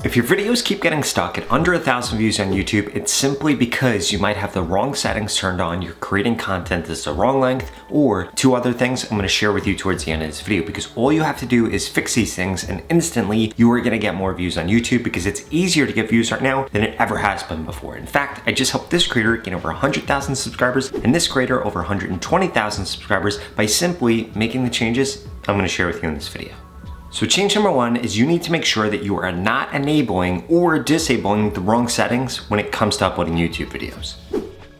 If your videos keep getting stuck at under 1,000 views on YouTube, it's simply because you might have the wrong settings turned on, you're creating content that's the wrong length, or two other things I'm gonna share with you towards the end of this video, because all you have to do is fix these things and instantly you are gonna get more views on YouTube because it's easier to get views right now than it ever has been before. In fact, I just helped this creator gain over 100,000 subscribers and this creator over 120,000 subscribers by simply making the changes I'm gonna share with you in this video. So change number one is you need to make sure that you are not enabling or disabling the wrong settings when it comes to uploading YouTube videos.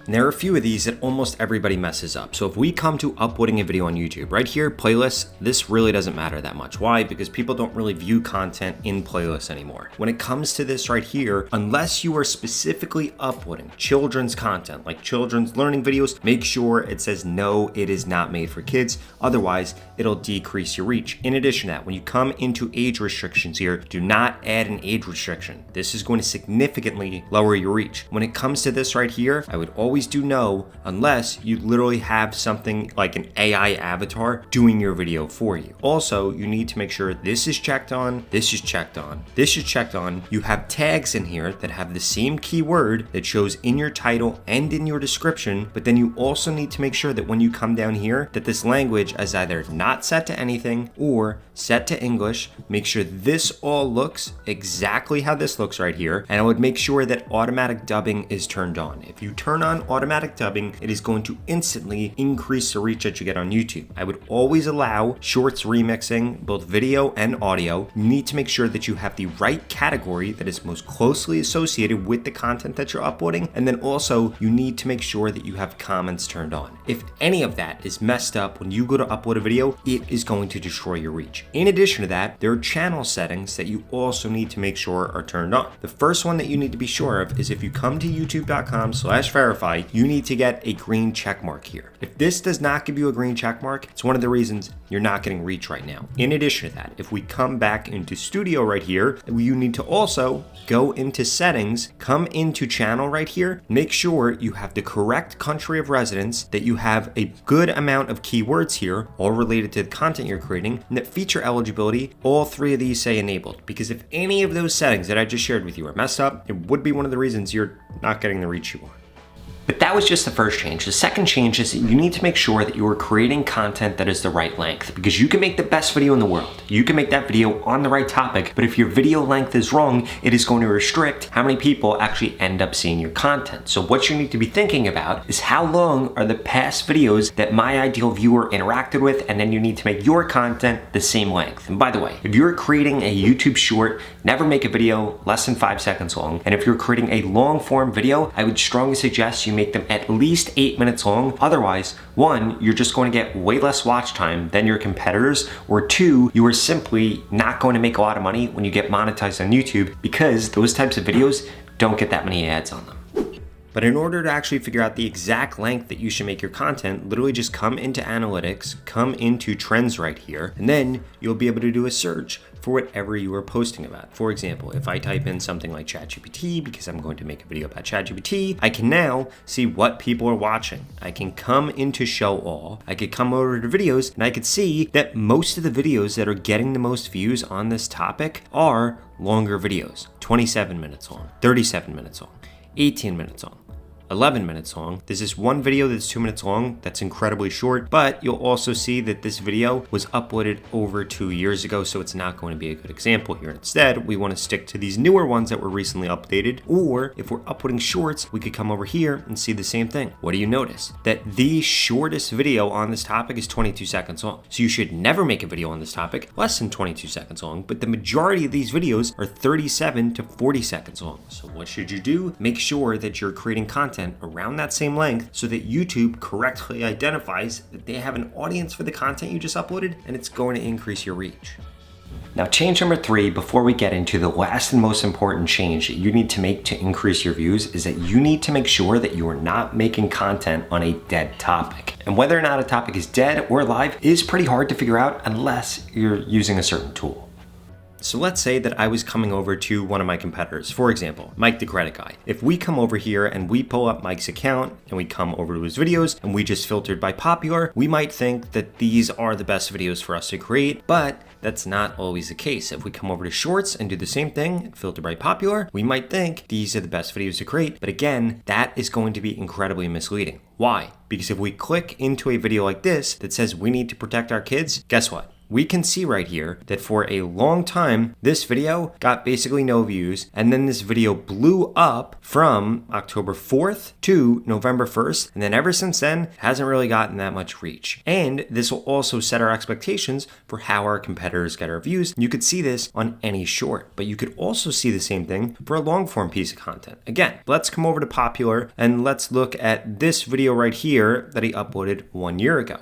And there are a few of these that almost everybody messes up. So if we come to uploading a video on YouTube, right here, playlists, this really doesn't matter that much. Why? Because people don't really view content in playlists anymore. When it comes to this right here, unless you are specifically uploading children's content, like children's learning videos, make sure it says no, it is not made for kids. Otherwise, it'll decrease your reach. In addition to that, when you come into age restrictions here, do not add an age restriction. This is going to significantly lower your reach. When it comes to this right here, I would always do no unless you literally have something like an AI avatar doing your video for you. Also, you need to make sure this is checked on, this is checked on, this is checked on. You have tags in here that have the same keyword that shows in your title and in your description, but then you also need to make sure that when you come down here that this language is either not set to anything or set to English. Make sure this all looks exactly how this looks right here, and I would make sure that automatic dubbing is turned on. If you turn on automatic dubbing, it is going to instantly increase the reach that you get on YouTube. I would always allow shorts remixing, both video and audio. You need to make sure that you have the right category that is most closely associated with the content that you're uploading, and then also you need to make sure that you have comments turned on. If any of that is messed up when you go to upload a video, it is going to destroy your reach. In addition to that, there are channel settings that you also need to make sure are turned on. The first one that you need to be sure of is if you come to youtube.com/verify, you need to get a green check mark here. If this does not give you a green check mark, it's one of the reasons you're not getting reach right now. In addition to that, if we come back into studio right here, you need to also go into settings, come into channel right here, make sure you have the correct country of residence, that you have a good amount of keywords here, all related to the content you're creating, and that feature eligibility, all three of these say enabled. Because if any of those settings that I just shared with you are messed up, it would be one of the reasons you're not getting the reach you want. But that was just the first change. The second change is that you need to make sure that you are creating content that is the right length, because you can make the best video in the world. You can make that video on the right topic, but if your video length is wrong, it is going to restrict how many people actually end up seeing your content. So what you need to be thinking about is how long are the past videos that my ideal viewer interacted with, and then you need to make your content the same length. And by the way, if you're creating a YouTube short, never make a video less than 5 seconds long. And if you're creating a long form video, I would strongly suggest you make them at least 8 minutes long. Otherwise, one, you're just going to get way less watch time than your competitors, or two, you are simply not going to make a lot of money when you get monetized on YouTube, because those types of videos don't get that many ads on them. But in order to actually figure out the exact length that you should make your content, literally just come into analytics, come into trends right here, and then you'll be able to do a search for whatever you are posting about. For example, if I type in something like ChatGPT, because I'm going to make a video about ChatGPT, I can now see what people are watching. I can come into show all, I could come over to videos, and I could see that most of the videos that are getting the most views on this topic are longer videos, 27 minutes long, 37 minutes long, 18 minutes long, 11 minutes long. There's this one video that's 2 minutes long that's incredibly short, but you'll also see that this video was uploaded over 2 years ago, so it's not going to be a good example here. Instead, we want to stick to these newer ones that were recently updated, or if we're uploading shorts, we could come over here and see the same thing. What do you notice? That the shortest video on this topic is 22 seconds long. So you should never make a video on this topic less than 22 seconds long, but the majority of these videos are 37 to 40 seconds long. So what should you do? Make sure that you're creating content around that same length so that YouTube correctly identifies that they have an audience for the content you just uploaded, and it's going to increase your reach. Now, change number 3, before we get into the last and most important change that you need to make to increase your views, is that you need to make sure that you are not making content on a dead topic. And whether or not a topic is dead or live is pretty hard to figure out unless you're using a certain tool. So let's say that I was coming over to one of my competitors, for example, Mike the Credit Guy. If we come over here and we pull up Mike's account and we come over to his videos and we just filtered by popular, we might think that these are the best videos for us to create, but that's not always the case. If we come over to Shorts and do the same thing, filter by popular, we might think these are the best videos to create. But again, that is going to be incredibly misleading. Why? Because if we click into a video like this that says we need to protect our kids, guess what? We can see right here that for a long time, this video got basically no views, and then this video blew up from October 4th to November 1st, and then ever since then, hasn't really gotten that much reach. And this will also set our expectations for how our competitors get our views. You could see this on any short, but you could also see the same thing for a long form piece of content. Again, let's come over to popular and let's look at this video right here that he uploaded 1 year ago.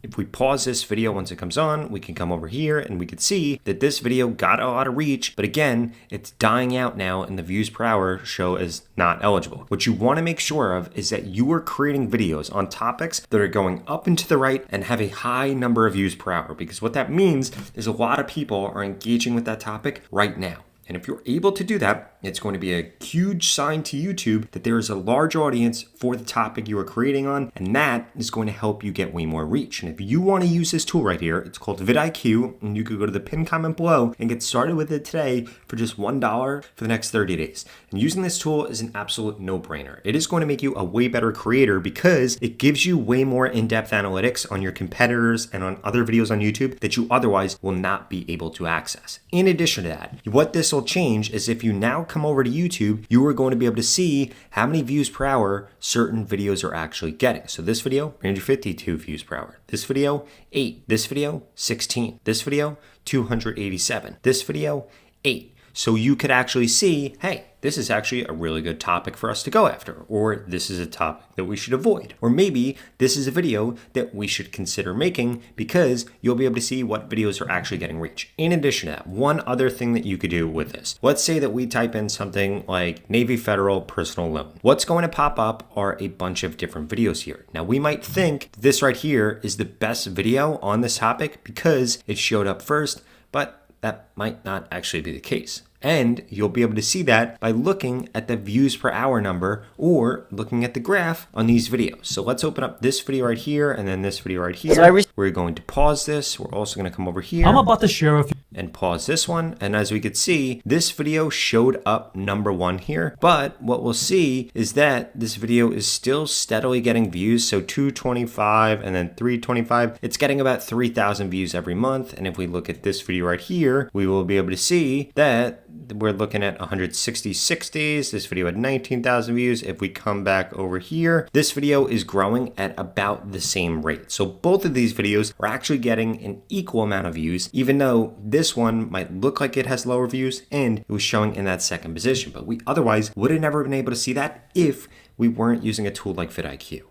If we pause this video once it comes on, we can come over here and we can see that this video got a lot of reach, but again, it's dying out now and the views per hour show as not eligible. What you want to make sure of is that you are creating videos on topics that are going up and to the right and have a high number of views per hour, because what that means is a lot of people are engaging with that topic right now. And if you're able to do that, it's going to be a huge sign to YouTube that there is a large audience for the topic you are creating on, and that is going to help you get way more reach. And if you want to use this tool right here, it's called vidIQ, and you could go to the pinned comment below and get started with it today for just $1 for the next 30 days. And using this tool is an absolute no-brainer. It is going to make you a way better creator because it gives you way more in-depth analytics on your competitors and on other videos on YouTube that you otherwise will not be able to access. In addition to that, what this will change is if you now come over to YouTube, you are going to be able to see how many views per hour certain videos are actually getting. So this video, 352 views per hour. This video, 8. This video, 16. This video, 287. This video, 8. So you could actually see, hey, this is actually a really good topic for us to go after, or this is a topic that we should avoid, or maybe this is a video that we should consider making because you'll be able to see what videos are actually getting reach. In addition to that, one other thing that you could do with this, let's say that we type in something like Navy Federal personal loan. What's going to pop up are a bunch of different videos here. Now we might think this right here is the best video on this topic because it showed up first, but that might not actually be the case. And you'll be able to see that by looking at the views per hour number or looking at the graph on these videos. So let's open up this video right here and then this video right here. We're going to pause this. We're also going to come over here. I'm about to share with you. And pause this one. And as we could see, this video showed up number 1 here. But what we'll see is that this video is still steadily getting views. So 225 and then 325. It's getting about 3,000 views every month. And if we look at this video right here, we will be able to see that we're looking at 166 days. This video had 19,000 views. If we come back over here, this video is growing at about the same rate. So both of these videos are actually getting an equal amount of views, even though this one might look like it has lower views and it was showing in that second position. But we otherwise would have never been able to see that if we weren't using a tool like vidIQ.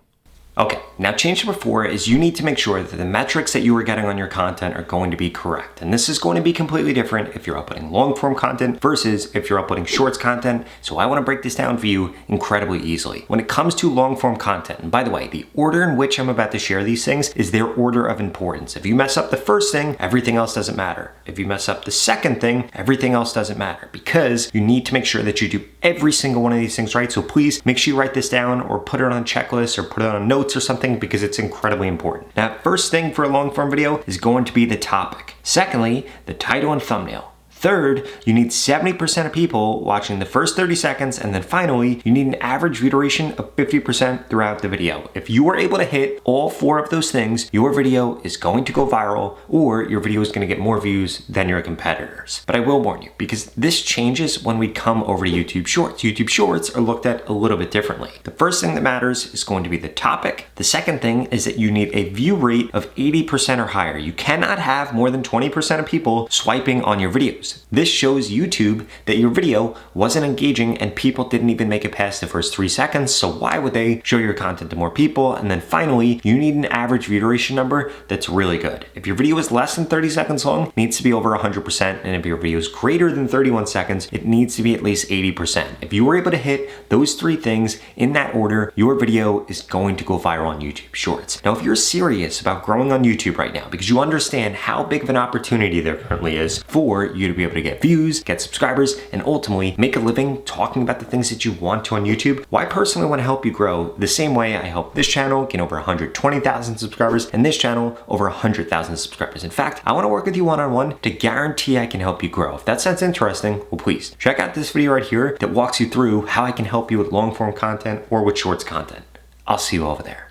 Okay, now change number 4 is you need to make sure that the metrics that you are getting on your content are going to be correct. And this is going to be completely different if you're uploading long form content versus if you're uploading shorts content. So I want to break this down for you incredibly easily. When it comes to long form content, and by the way, the order in which I'm about to share these things is their order of importance. If you mess up the first thing, everything else doesn't matter. If you mess up the second thing, everything else doesn't matter because you need to make sure that you do every single one of these things right. So please make sure you write this down or put it on a checklist or put it on notes or something because it's incredibly important. Now, first thing for a long form video is going to be the topic. Secondly, the title and thumbnail. Third, you need 70% of people watching the first 30 seconds, and then finally, you need an average view duration of 50% throughout the video. If you are able to hit all 4 of those things, your video is going to go viral, or your video is going to get more views than your competitors. But I will warn you, because this changes when we come over to YouTube Shorts. YouTube Shorts are looked at a little bit differently. The first thing that matters is going to be the topic. The second thing is that you need a view rate of 80% or higher. You cannot have more than 20% of people swiping on your videos. This shows YouTube that your video wasn't engaging and people didn't even make it past the first 3 seconds, so why would they show your content to more people? And then finally, you need an average view duration number that's really good. If your video is less than 30 seconds long, it needs to be over 100%, and if your video is greater than 31 seconds, it needs to be at least 80%. If you were able to hit those 3 things in that order, your video is going to go viral on YouTube Shorts. Now, if you're serious about growing on YouTube right now, because you understand how big of an opportunity there currently is for you to to be able to get views, get subscribers, and ultimately make a living talking about the things that you want to on YouTube. Well, I personally want to help you grow the same way I help this channel get over 120,000 subscribers and this channel over 100,000 subscribers. In fact, I want to work with you one-on-one to guarantee I can help you grow. If that sounds interesting, well, please check out this video right here that walks you through how I can help you with long-form content or with shorts content. I'll see you over there.